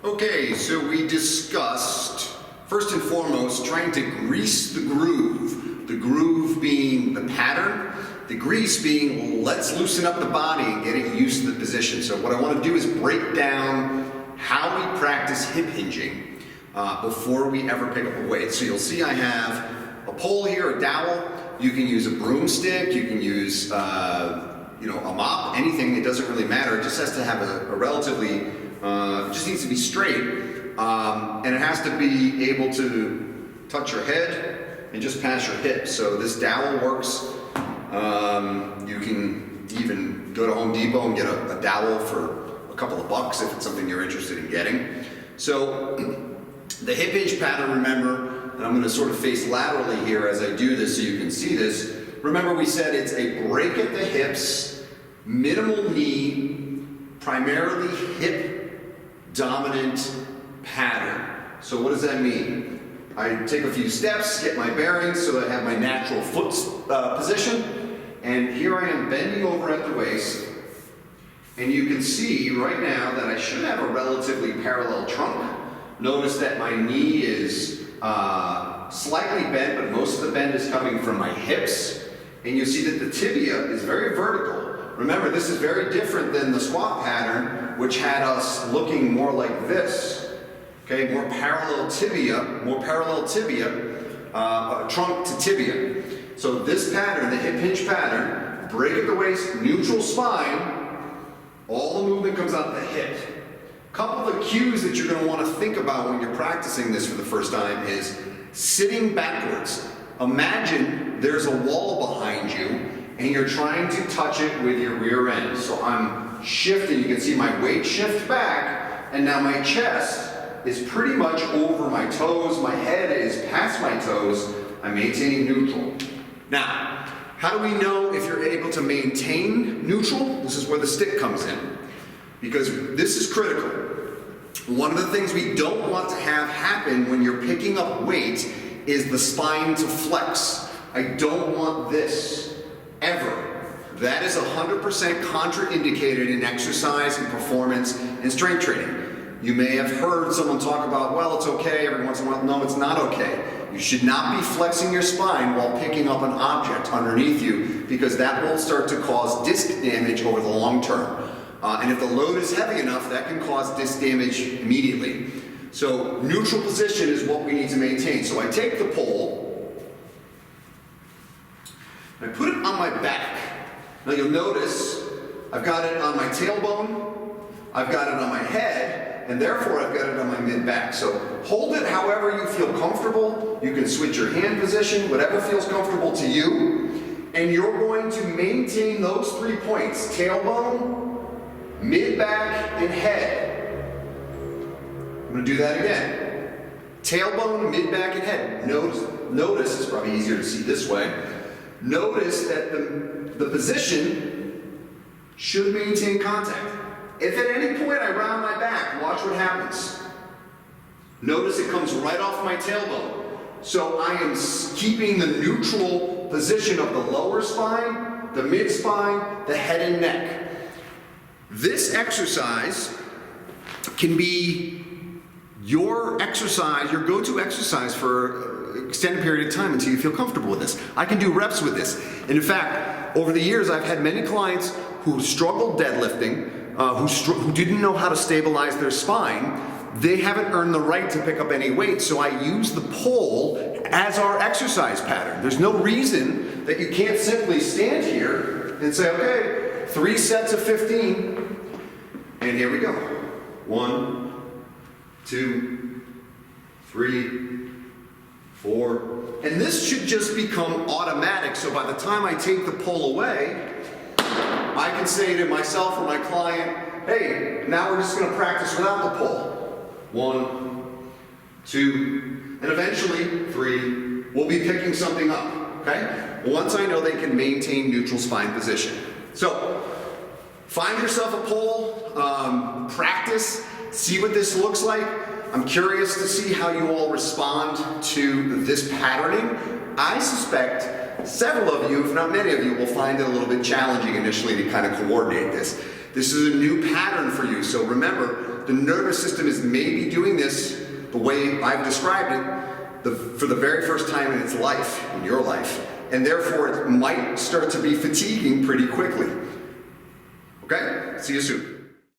Okay, so we discussed, first and foremost, trying to grease the groove. The groove being the pattern, the grease being let's loosen up the body and get it used to the position. So what I want to do is break down how we practice hip hinging before we ever pick up a weight. So you'll see I have a pole here, a dowel. You can use a broomstick, you can use a mop, anything. It doesn't really matter. It just has to have a relatively, it just needs to be straight, and it has to be able to touch your head and just past your hips. So this dowel works. You can even go to Home Depot and get a dowel for a couple of bucks if it's something you're interested in getting. So the hip hinge pattern, remember, and I'm going to sort of face laterally here as I do this so you can see this. Remember, we said it's a break at the hips, minimal knee, primarily hip dominant pattern. So what does that mean? I take a few steps, get my bearings so that I have my natural foot position, and here I am bending over at the waist, and you can see right now that I should have a relatively parallel trunk. Notice that my knee is slightly bent, but most of the bend is coming from my hips, and you see that the tibia is very vertical. Remember, this is very different than the squat pattern, which had us looking more like this. Okay, more parallel tibia, trunk to tibia. So this pattern, the hip hinge pattern, break at the waist, neutral spine, all the movement comes out the hip. Couple of the cues that you're going to want to think about when you're practicing this for the first time is sitting backwards. Imagine there's a wall behind you and you're trying to touch it with your rear end. So I'm shifting, you can see my weight shift back, and now my chest is pretty much over my toes, my head is past my toes, I'm maintaining neutral. Now, how do we know if you're able to maintain neutral? This is where the stick comes in, because this is critical. One of the things we don't want to have happen when you're picking up weight is the spine to flex. I don't want this, ever. That is 100% contraindicated in exercise and performance and strength training. You may have heard someone talk about, well, it's okay every once in a while. No, it's not okay. You should not be flexing your spine while picking up an object underneath you, because that will start to cause disc damage over the long term. And if the load is heavy enough, that can cause disc damage immediately. So neutral position is what we need to maintain. So I take the pole, I put it on my back. Now you'll notice I've got it on my tailbone, I've got it on my head, and therefore I've got it on my mid-back. So hold it however you feel comfortable. You can switch your hand position, whatever feels comfortable to you. And you're going to maintain those 3 points: tailbone, mid-back, and head. I'm going to do that again. Tailbone, mid-back, and head. Notice, it's probably easier to see this way. Notice that the position should maintain contact. If at any point I round my back, watch what happens. Notice it comes right off my tailbone. So I am keeping the neutral position of the lower spine, the mid spine, the head and neck. This exercise can be your exercise, your go-to exercise for an extended period of time until you feel comfortable with this. I can do reps with this. And in fact, over the years, I've had many clients who struggled deadlifting, who didn't know how to stabilize their spine. They haven't earned the right to pick up any weight, so I use the pole as our exercise pattern. There's no reason that you can't simply stand here and say, okay, 3 sets of 15, and here we go. 1, 2, 3, 4, and this should just become automatic, so by the time I take the pole away, I can say to myself or my client, hey, now we're just going to practice without the pole. 1, 2, and eventually 3. We'll be picking something up, okay? Once I know they can maintain neutral spine position. So, find yourself a pole, practice, see what this looks like. I'm curious to see how you all respond to this patterning. I suspect several of you, if not many of you, will find it a little bit challenging initially to kind of coordinate this. This is a new pattern for you. So remember, the nervous system is maybe doing this the way I've described it for the very first time in its life, in your life. And therefore, it might start to be fatiguing pretty quickly. Okay? See you soon.